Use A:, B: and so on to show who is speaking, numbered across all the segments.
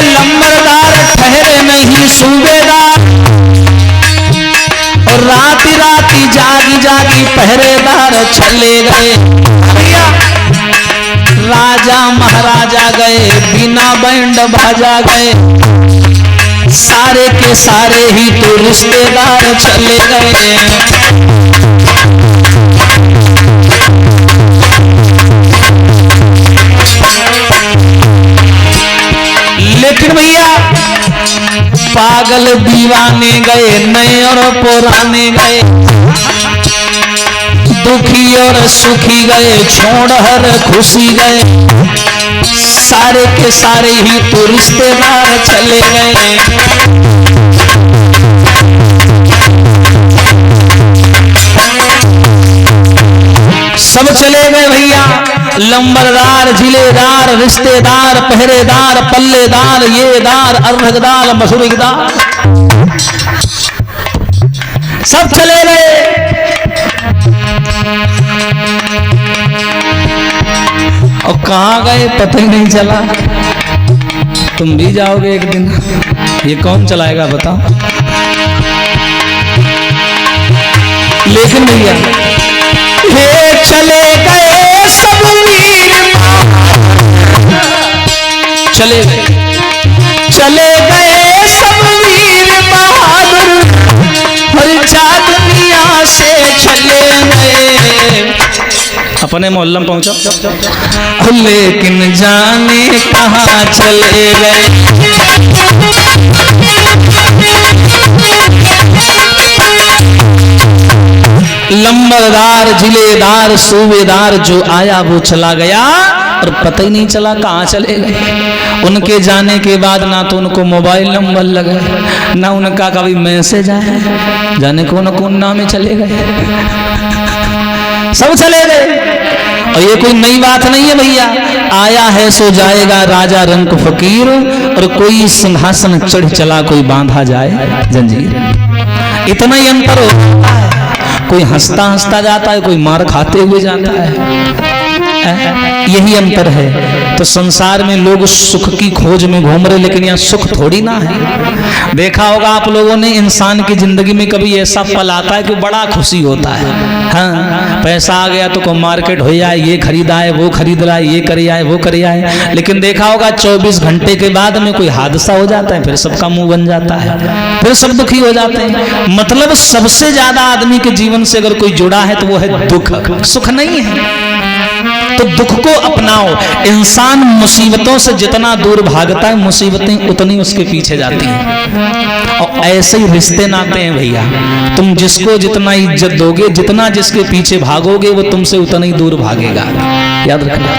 A: लंबरदार ठहरे नहीं सूबेदार, और राती राती जागी जागी पहरेदार चले गए। राजा महाराजा गए, बिना बैंड बाजा गए, सारे के सारे ही तो रिश्तेदार चले गए। लेकिन भैया पागल दीवाने गए, नए और पुराने गए, दुखी और सुखी गए, छोड़ हर खुशी गए, सारे के सारे ही तो रिश्तेदार चले गए। सब चले गए भैया, लंबरदार, जिलेदार, रिश्तेदार, पहरेदार, पल्लेदार, ये दार, अर्घदार, मसूरीदार, सब चले गए। और कहाँ गए पता ही नहीं चला। तुम भी जाओगे एक दिन, ये कौन चलाएगा बताओ। लेकिन भैया ये चले गए सब वीर, चले गए सब वीर बहादुर, हर जात दुनिया से चले गए। अपने मोहल्ला में पहुंचो, लेकिन जाने कहाँ चले गए। लंबरदार, जिलेदार, सूबेदार जो आया वो चला गया, और पता ही नहीं चला कहाँ चले गए। उनके जाने के बाद ना तो उनको मोबाइल नंबर लगा, ना उनका कभी मैसेज आया, जाने कौन नाम में चले गए, सब चले गए। और ये कोई नई बात नहीं है भैया, आया है सो जाएगा राजा रंक फकीर, और कोई सिंहासन चढ़ चला कोई बांधा जाए जंजीर। इतना ही अंतर होता है, कोई हंसता हंसता जाता है, कोई मार खाते हुए जाता है, यही अंतर है। तो संसार में लोग सुख की खोज में घूम रहे, लेकिन यहाँ सुख थोड़ी ना है। देखा होगा आप लोगों ने, इंसान की जिंदगी में कभी ऐसा पल आता है कि बड़ा खुशी होता है। हाँ, पैसा आ गया तो कोई मार्केट हो जाए, ये खरीदा है, वो खरीद रहा है, ये करे आए, वो करे आए। लेकिन देखा होगा 24 घंटे के बाद में कोई हादसा हो जाता है, फिर सबका मुंह बन जाता है, फिर सब दुखी हो जाते हैं। मतलब सबसे ज्यादा आदमी के जीवन से अगर कोई जुड़ा है तो वो है दुख, सुख नहीं है। तो दुख को अपनाओ। इंसान मुसीबतों से जितना दूर भागता है, मुसीबतें उतनी उसके पीछे जाती हैं। और ऐसे ही रिश्ते नाते हैं भैया, तुम जिसको जितना इज्जत दोगे, जितना जिसके पीछे भागोगे, वो तुमसे उतना ही दूर भागेगा। याद रखना,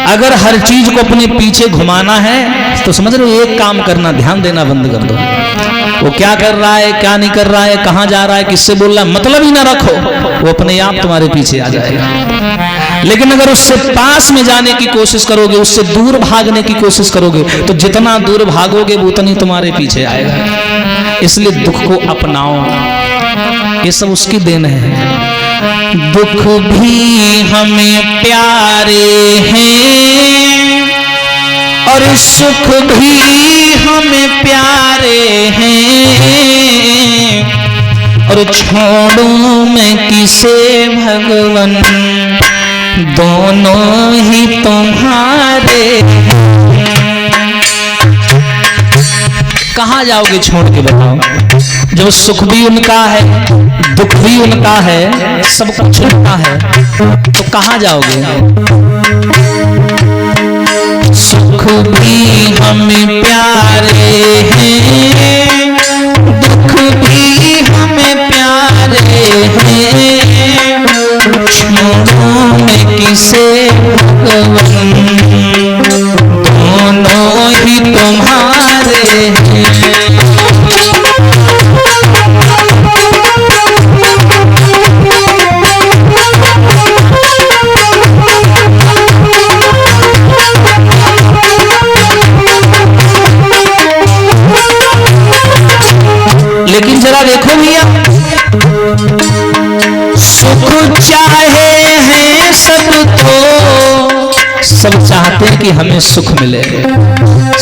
A: अगर हर चीज को अपने पीछे घुमाना है तो समझ लो एक काम करना, ध्यान देना बंद कर दो। वो क्या कर रहा है, क्या नहीं कर रहा है, कहाँ जा रहा है, किससे बोल रहा है, मतलब ही ना रखो, वो अपने आप तुम्हारे पीछे आ जाएगा। लेकिन अगर उससे पास में जाने की कोशिश करोगे, उससे दूर भागने की कोशिश करोगे, तो जितना दूर भागोगे वो उतनी तुम्हारे पीछे आएगा। इसलिए दुख को अपनाओ, ये सब उसकी देन है। दुख भी हमें प्यारे हैं और सुख भी हमें प्यारे हैं, और छोड़ूं मैं किसे भगवन, दोनों ही तुम्हारे। कहाँ जाओगे छोड़ के बताओ, जब सुख भी उनका है, दुख भी उनका है, सब कुछ उनका है, तो कहाँ जाओगे। सुख भी हमें प्यारे हैं, दुख भी हमें प्यारे हैं, छोड़ूं मैं किसे भगवन, दोनों ही तुम्हारे हैं। लेकिन जरा देखो भैया, सुख चाहे हैं सब, तो सब चाहते हैं कि हमें सुख मिले,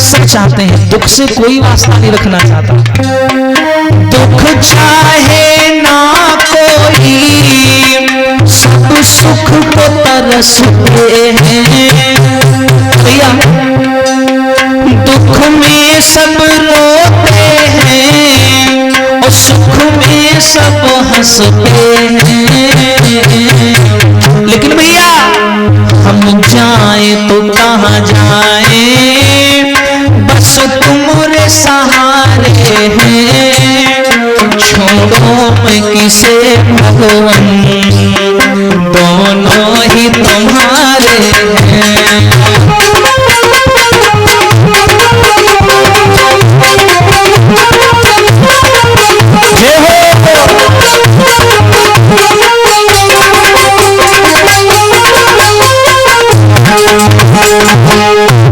A: सब चाहते चाहते हैं, दुख से कोई वास्ता नहीं रखना चाहता। दुख चाहे ना कोई सब सुख को तरसते हैं भैया। दुख में सब रोते हैं और सुख में सब हंसते हैं। लेकिन भैया हम जाए तो कहाँ जाए, बस तुम्हारे सहारे हैं। छोड़ो मैं किसे भगवान, दोनों ही तुम्हारे हैं।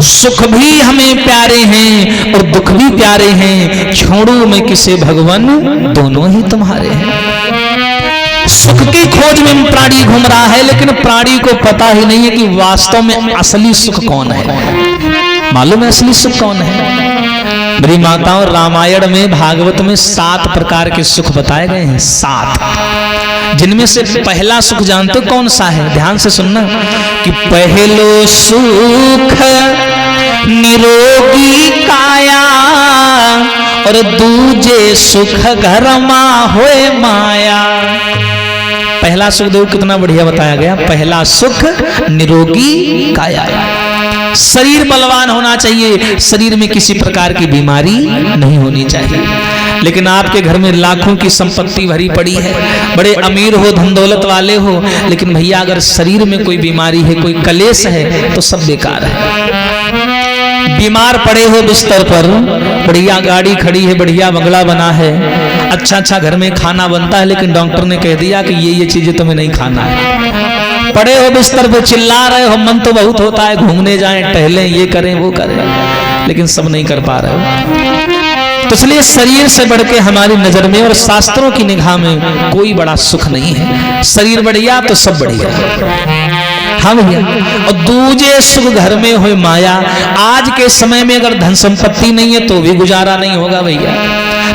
A: सुख भी हमें प्यारे हैं और दुख भी प्यारे हैं। छोड़ो मैं किसे भगवान, दोनों ही तुम्हारे हैं। सुख की खोज में प्राणी घूम रहा है, लेकिन प्राणी को पता ही नहीं है कि वास्तव में असली सुख कौन है। मालूम है असली सुख कौन है? मेरी माताओं, रामायण में भागवत में 7 प्रकार के सुख बताए गए हैं, 7, जिनमें से पहला सुख जानते हो कौन सा है? ध्यान से सुनना कि पहलो सुख निरोगी काया और दूजे सुख घरमा होए माया। पहला सुख देखो कितना बढ़िया बताया गया। पहला सुख निरोगी काया, शरीर बलवान होना चाहिए, शरीर में किसी प्रकार की बीमारी नहीं होनी चाहिए। लेकिन आपके घर में लाखों की संपत्ति भरी पड़ी है, बड़े अमीर हो, धन दौलत वाले हो, लेकिन भैया अगर शरीर में कोई बीमारी है, कोई कलेश है, तो सब बेकार है। बीमार पड़े हो बिस्तर पर, बढ़िया गाड़ी खड़ी है, बढ़िया बंगला बना है, अच्छा अच्छा घर में खाना बनता है, लेकिन डॉक्टर ने कह दिया कि ये चीजें तुम्हें नहीं खाना है। पड़े हो बिस्तर पर, चिल्ला रहे हो, मन तो बहुत होता है घूमने जाएं, टहलें, ये करें वो करें, लेकिन सब नहीं कर पा रहे हो। तो इसलिए शरीर से बढ़ के हमारी नजर में और शास्त्रों की निगाह में कोई बड़ा सुख नहीं है। शरीर बढ़िया तो सब बढ़िया। हाँ भैया, और दूजे सुख घर में हो माया। आज के समय में अगर धन संपत्ति नहीं है तो भी गुजारा नहीं होगा भैया।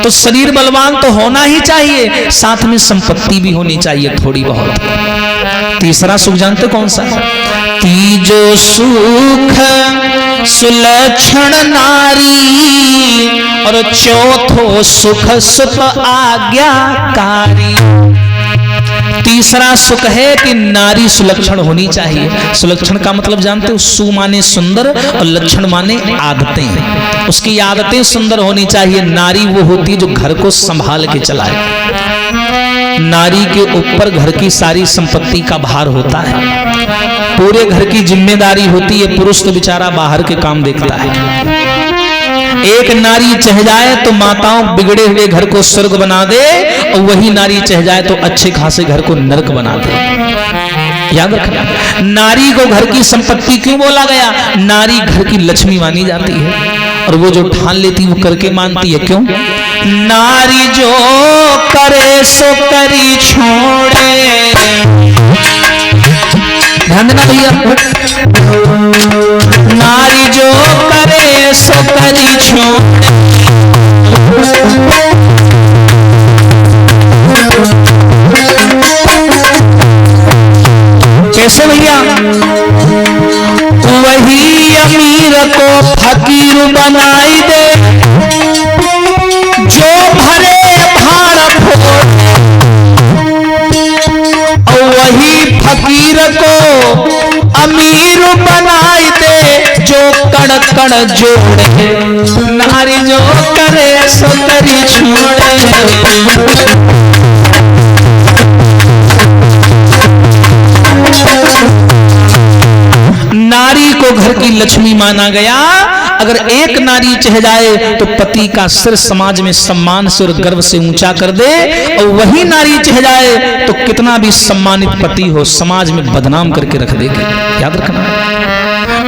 A: तो शरीर बलवान तो होना ही चाहिए, साथ में संपत्ति भी होनी चाहिए थोड़ी बहुत। तीसरा सुख जानते कौन सा? तीजो सुख सुलक्षण नारी और चौथो सुख सुख आज्ञाकारी। तीसरा सुख है कि नारी सुलक्षण होनी चाहिए। सुलक्षण का मतलब जानते हो? सु माने सुंदर और लक्षण माने आदतें। उसकी आदतें सुंदर होनी चाहिए। नारी वो होती है जो घर को संभाल के चलाए। नारी के ऊपर घर की सारी संपत्ति का भार होता है, पूरे घर की जिम्मेदारी होती है। पुरुष तो बेचारा बाहर के काम देखता है। एक नारी चह जाए तो माताओं बिगड़े हुए घर को स्वर्ग बना दे, और वही नारी चह जाए तो अच्छे खासे घर को नरक बना दे। याद रखना, नारी को घर की संपत्ति क्यों बोला गया? नारी घर की लक्ष्मी मानी जाती है, और वो जो ठान लेती वो करके मानती है। क्यों? नारी जो करे सो करी छोड़े। ध्यान देना भैया, नारी जो करे सो करी छोड़े। कैसे भैया? वही अमीर को फकीर बनाई दे, जो भरे भाड़ फोड़, और वही फकीर को अमीर बनाई दे, जो कड़ कड़ जोड़े। नारी जो करे सो करी छोड़े। नारी को घर की लक्ष्मी माना गया। अगर एक नारी चह जाए तो पति का सिर समाज में सम्मान से और गर्व से ऊंचा कर दे, और वही नारी चह जाए तो कितना भी सम्मानित पति हो समाज में बदनाम करके रख देगी। याद रखना।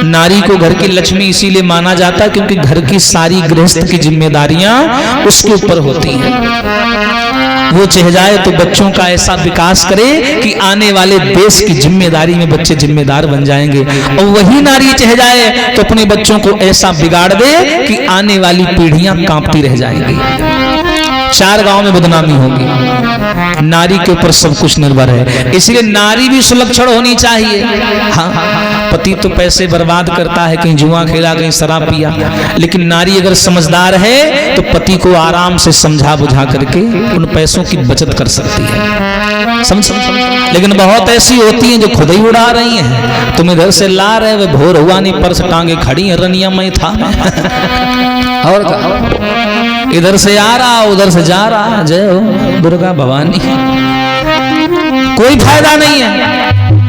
A: नारी को घर की लक्ष्मी इसीलिए माना जाता है क्योंकि घर की सारी गृहस्थ की जिम्मेदारियां उसके ऊपर होती हैं। वो चाह जाए तो बच्चों का ऐसा विकास करे कि आने वाले देश की जिम्मेदारी में बच्चे जिम्मेदार बन जाएंगे, और वही नारी चाह जाए तो अपने बच्चों को ऐसा बिगाड़ दे कि आने वाली पीढ़ियां कांपती रह जाएंगी, 4 गांव में बदनामी होगी। नारी के ऊपर सब कुछ निर्भर है, इसलिए नारी भी सुलक्षण होनी चाहिए। हाँ, पति तो पैसे बर्बाद करता है, कहीं जुआ खेला, कहीं शराब पिया, लेकिन नारी अगर समझदार है तो पति को आराम से समझा बुझा करके उन पैसों की बचत कर सकती है। समझ। लेकिन बहुत ऐसी होती हैं जो खुद ही उड़ा रही हैं, तुम इधर से ला रहे, वे भोर हुआ नहीं पर्स टांगे खड़ी है, रनिया में था और इधर से आ रहा उधर से जा रहा, जय हो दुर्गा भवानी, कोई फायदा नहीं है।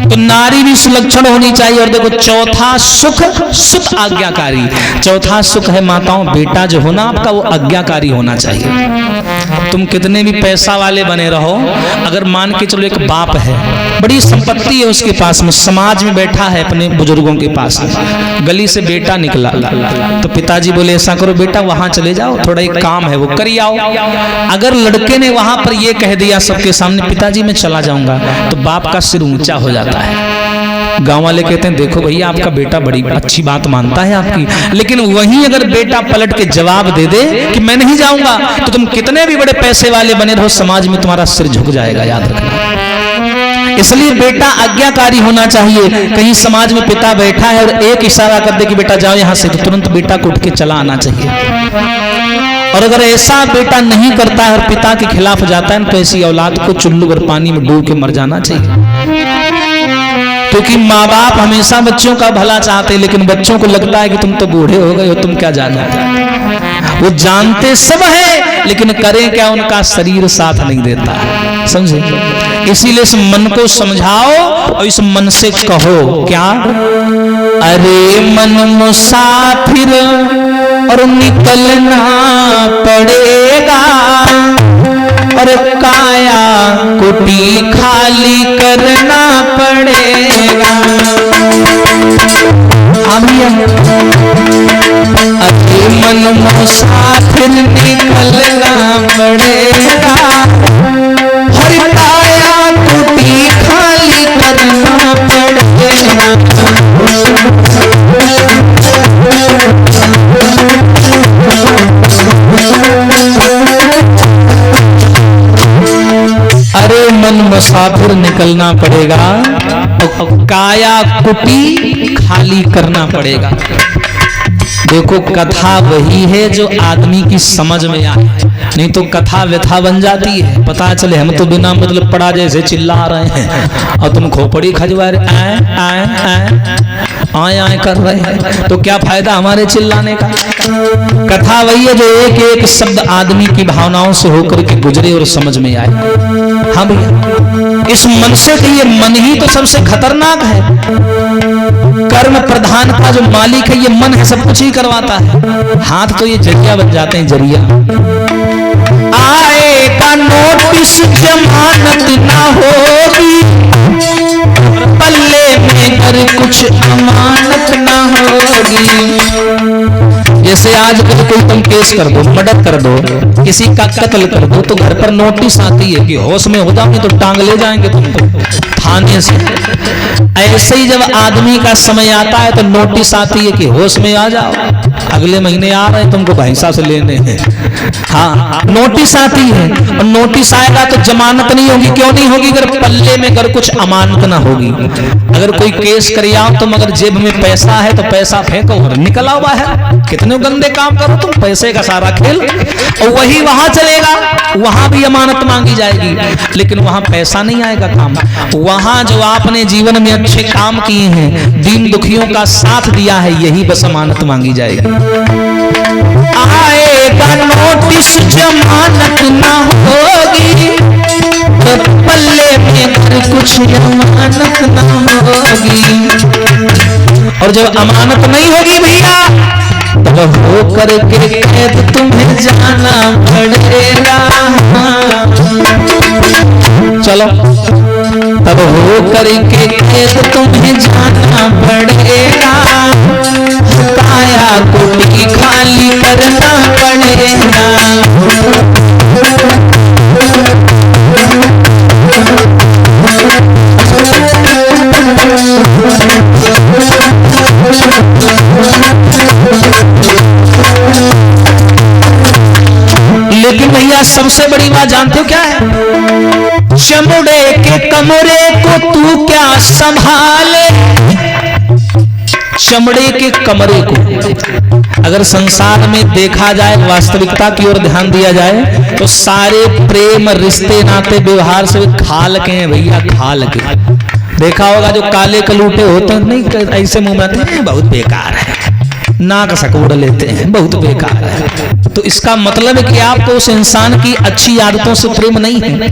A: तो नारी भी सुलक्षण होनी चाहिए। और देखो चौथा सुख, सुत आज्ञाकारी। चौथा सुख है माताओं, बेटा जो होना आपका वो आज्ञाकारी होना चाहिए। तुम कितने भी पैसा वाले बने रहो, अगर मान के चलो एक बाप है, बड़ी संपत्ति है उसके पास में, समाज में बैठा है अपने बुजुर्गों के पास, गली से बेटा निकला तो पिताजी बोले ऐसा करो बेटा वहां चले जाओ, थोड़ा एक काम है वो करी आओ। अगर लड़के ने वहां पर ये कह दिया सबके सामने पिताजी मैं चला जाऊंगा, तो बाप का सिर ऊंचा हो जाता है। गांव वाले कहते हैं देखो भैया आपका बेटा बड़ी अच्छी बात मानता है आपकी, लेकिन वहीं अगर बेटा पलट के जवाब दे दे कि मैं नहीं जाऊंगा, तो तुम कितने भी बड़े पैसे वाले बने रहो, समाज में तुम्हारा सिर झुक जाएगा, याद रखना। इसलिए बेटा आज्ञाकारी होना चाहिए। कहीं समाज में पिता बैठा है और एक इशारा कर दे कि बेटा जाओ यहां से, तो तुरंत बेटा को उठ के चला आना चाहिए। और अगर ऐसा बेटा नहीं करता है और पिता के खिलाफ जाता है तो ऐसी औलाद को चुल्लू और पानी में डूब के मर जाना चाहिए। क्योंकि माँ बाप हमेशा बच्चों का भला चाहते हैं, लेकिन बच्चों को लगता है कि तुम तो बूढ़े हो गए हो, तुम क्या जानते। वो जानते सब है, लेकिन करें क्या, उनका शरीर साथ नहीं देता है, समझे। इसीलिए इस मन को समझाओ और इस मन से कहो क्या, अरे मन मुसाफिर और निकलना पड़ेगा, और काया कुटी खाली करना पड़ेगा। अरे मन मुसाफिर निकलना पड़ेगा, हर काया कुटी खाली करना पड़ेगा। अरे मन मुसाफिर निकलना पड़ेगा, काया कुटी खाली करना पड़ेगा। देखो कथा वही है जो आदमी की समझ में आए, नहीं तो कथा व्यथा बन जाती है। पता चले हम तो बिना मतलब पड़ा जैसे चिल्ला रहे हैं और तुम खोपड़ी खजवा रहे आए आए कर रहे हैं, तो क्या फायदा हमारे चिल्लाने का। कथा वही है जो एक एक शब्द आदमी की भावनाओं से होकर के गुजरे और समझ में आए। हाँ भैया, इस मन से ये मन ही तो सबसे खतरनाक है। कर्म प्रधान का जो मालिक है ये मन है, सब कुछ ही करवाता है। हाथ तो ये जरिया बन जाते हैं, जरिया। आएगा नोटिस जमानत ना होगी, पल्ले में घर कुछ अमानत ना होगी। जैसे आज कल कोई तुम केस कर दो, मर्डर कर दो, किसी का कत्ल कर दो, तो घर पर नोटिस आती है कि होश में हो जाओगे तो टांग ले जाएंगे तुमको थाने से। ऐसे ही जब आदमी का समय आता है तो नोटिस आती है कि होश में आ जाओ, अगले महीने आ रहे हैं तुमको भैंसा से लेने हैं। हाँ, नोटिस आती है, और नोटिस आएगा तो जमानत नहीं होगी। क्यों नहीं होगी? अगर पल्ले में अगर कुछ अमानत ना होगी। अगर कोई केस कर आओ तुम, अगर जेब में पैसा है तो पैसा फेंको और निकल आओ बाहर। कितने गंदे काम करो तुम, पैसे का सारा खेल। और वही वहां चलेगा, वहां भी अमानत मांगी जाएगी, लेकिन वहां पैसा नहीं आएगा काम। वहां जो आपने जीवन में अच्छे काम किए हैं, दीन दुखियों का साथ दिया है, यही बस अमानत मांगी जाएगी। आएगा नोटिस जमानत ना होगी, तो पल्ले में कुछ अमानत ना होगी। और जब अमानत नहीं होगी भैया, तब हो करके कैद तुम्हें जाना पड़ेगा। चलो तब हो करके कैद तुम्हें जाना पड़ेगा, काया कुटी खाली करना पड़ेगा। लेकिन भैया सबसे बड़ी बात जानते हो क्या है? चमड़े के कमरे को तू क्या संभाले, चमड़े के कमरे को। अगर संसार में देखा जाए, वास्तविकता की ओर ध्यान दिया जाए, तो सारे प्रेम रिश्ते नाते व्यवहार से खाल के हैं भैया, खाल के। देखा होगा जो काले कलूटे होते हैं, नहीं ऐसे मुंह में बहुत बेकार है, नाक सकोड़ लेते हैं, बहुत बेकार है। तो इसका मतलब है कि आपको उस इंसान की अच्छी आदतों से प्रेम नहीं है,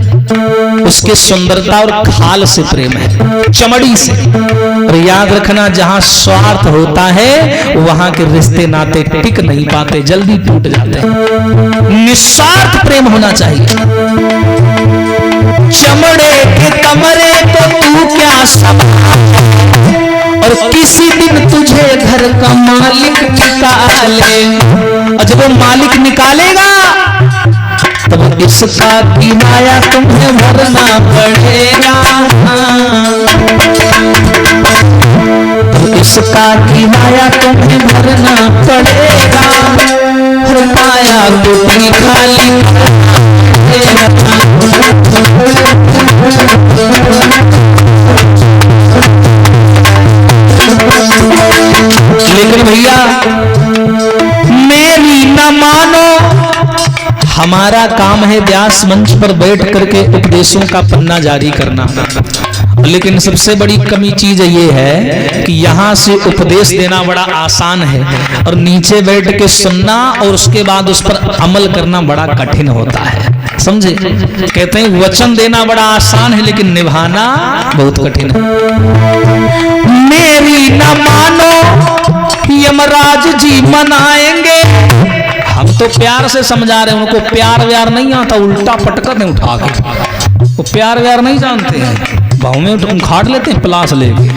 A: उसके सुंदरता और खाल से प्रेम है, चमड़ी से। और याद रखना, जहां स्वार्थ होता है वहां के रिश्ते नाते टिक नहीं पाते, जल्दी टूट जाते हैं। निस्वार्थ प्रेम होना चाहिए। चमड़े के कमरे को तू क्या संभाले, और किसी दिन तुझे घर का मालिक निकाले। और जब वो मालिक निकालेगा तब इसका किराया तुम्हें भरना पड़ेगा, तो इसका किराया तुम्हें भरना पड़ेगा। हर काया कुटी खाली लेकिन भैया मेरी न मानो। हमारा काम है व्यास मंच पर बैठ करके उपदेशों का पन्ना जारी करना, लेकिन सबसे बड़ी कमी चीज ये है कि यहाँ से उपदेश देना बड़ा आसान है और नीचे बैठ के सुनना और उसके बाद उस पर अमल करना बड़ा कठिन होता है। समझे? कहते हैं वचन देना बड़ा आसान है लेकिन निभाना बहुत कठिन है। मेरी न मानो यमराज जी मनाएंगे। हम तो प्यार से समझा रहे हैं, उनको प्यार व्यार नहीं आता, उल्टा पटकर नहीं उठा के। वो प्यार व्यार नहीं जानते हैं, भाव में उखाड़ लेते हैं प्लास लेके।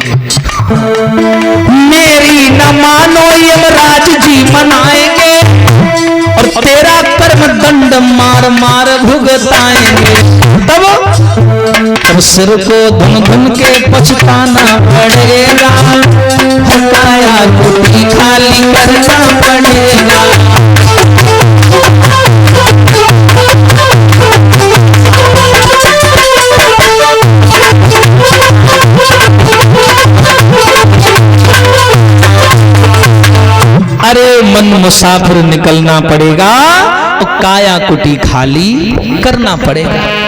A: मेरी न मानो यमराज जी मनाएंगे और तेरा कर्म दंड मार मार भुगताएंगे। तब सिर को धुन धुन के पछताना पड़ेगा, काया कुटी खाली करना पड़ेगा। अरे मन मुसाफिर निकलना पड़ेगा, काया कुटी खाली करना पड़ेगा।